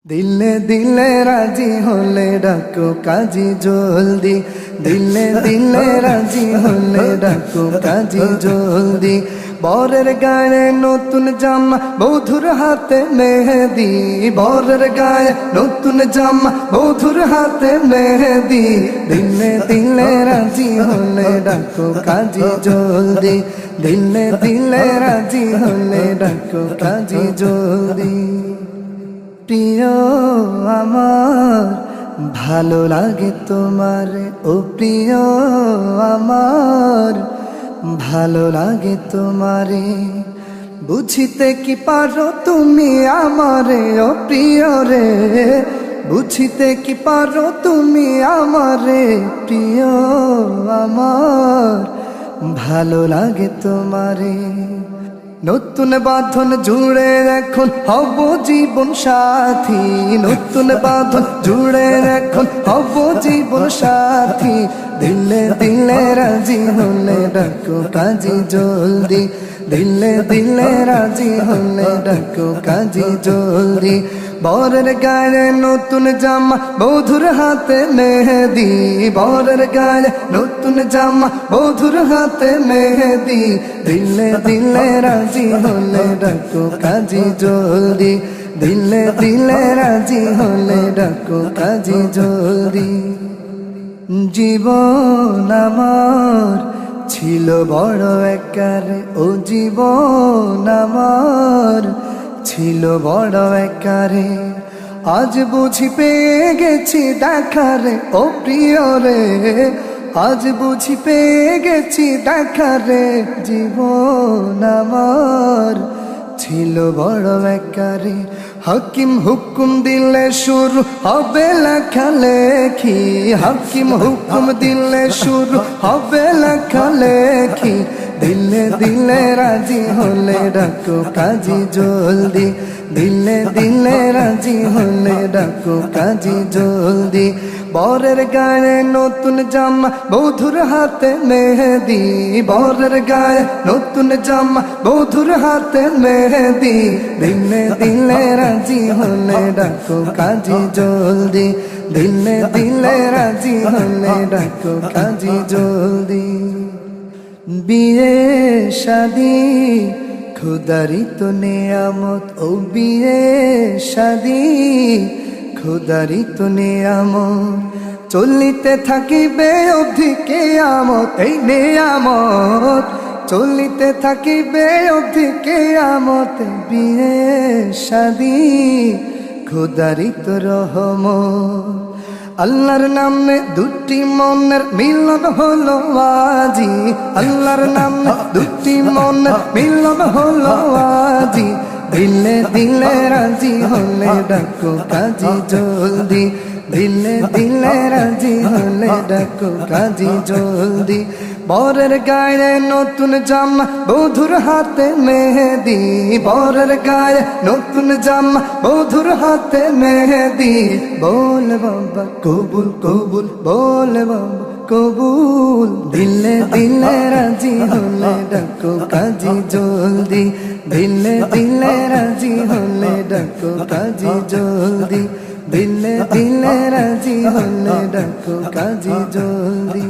দিলে দিলে রাজি হলে ডাকো কাজী জলদি, দিলে দিলে রাজি হলে ডাকো কাজী জলদি। বরের গায়ে নতুন জামা, বধুর হাতে মেহেদি, বরের গায়ে নতুন জামা, বধুর হাতে মেহেদি। দিলে দিলে রাজি হলে ডাকো কাজী জলদি, দিলে দিলে রাজি হলে ডাকো কাজী জলদি। প্রিয় আমার ভালো লাগে তোমার, ও প্রিয় আমার ভালো লাগে তোমারে। বুঝিতে কি পারো তুমি আমারে, ও প্রিয় রে, বুঝিতে কি পারো তুমি আমারে। প্রিয় আমার ভালো লাগে তোমারে। নতুন বাঁধন জুড়ে এখন হব জীবন সাথী, নতুন বাঁধন জুড়ে এখন হব জীবন সাথী। দিলে দিলে রাজি হলে ডাকো কাজী জলদি, দিলে দিলে রাজি হলে ডাকো কাজী জলদি। বরের গায়ে নতুন জামা, বধুর হাতে মেহেদি, বরের গায়ে নতুন জামা, বধুর হাতে মেহেদি। দিলে দিলে রাজি হলে ডাকো কাজী জলদি, দিলে দিলে রাজি হলে ডাকো কাজী জলদি। জীবন আমার ছিল বড় একারে, ও জীবন আমার ছিল বড় একারে। আজ বুঝি পেয়ে গেছি দেখারে, ও প্রিয় রে, আজ বুঝি পেয়ে গেছি দেখারে। জীবন আমার ছিল বড় একারে। হাকিম হুকুম দিলে শুরু হবে লেখালেখি, হাকিম হুকুম দিলে শুরু হবে লেখালেখি। দিলে দিলে রাজি হলে ডাকো কাজী জলদি, দিলে দিলে রাজি হলে ডাকো কাজী জলদি। বরের গায়ে নতুন জামা, বধুর হাতে মেহেদি, বরের গায়ে নতুন জামা, বধুর হাতে মেহেদি। দিলে দিলে রাজি হলে ডাকো কাজী জলদি, দিলে দিলে রাজি হলে ডাকো কাজী জলদি। বিয়ে শাদি খুদারি তো নেয়ামত, ও বিয়ে শাদি খুদারি তো নেয়ামত। চলিতে থাকিবে অবধি কেয়ামত, এই নেয়ামত চলিতে থাকিবে অবধি কেয়ামত। বিয়ে শাদি খুদারি তো রহমত। আল্লাহর নামে দুটি মনের মিলন হলো আজি, আল্লাহর নামে দুটি মনের মিলন হলো আজি। দিলে দিলে রাজি হলে ডাকো কাজী জলদি, দিলে দিলে রাজি হলে ডাকো কাজী জলদি। বরের গায়ে নতুন জামা, বধুর হাতে মেহেদি, বরের গায়ে নতুন জামা, বধুর হাতে মেহেদি। বল বাবা কবুল কবুল, বল বাবা কবুল। দিলে দিলে রাজি হলে ডাকো কাজী জলদি, দিলে দিলে রাজি হলে ডাকো কাজী জলদি, দিলে দিলে রাজি হলে ডাকো কাজী জলদি।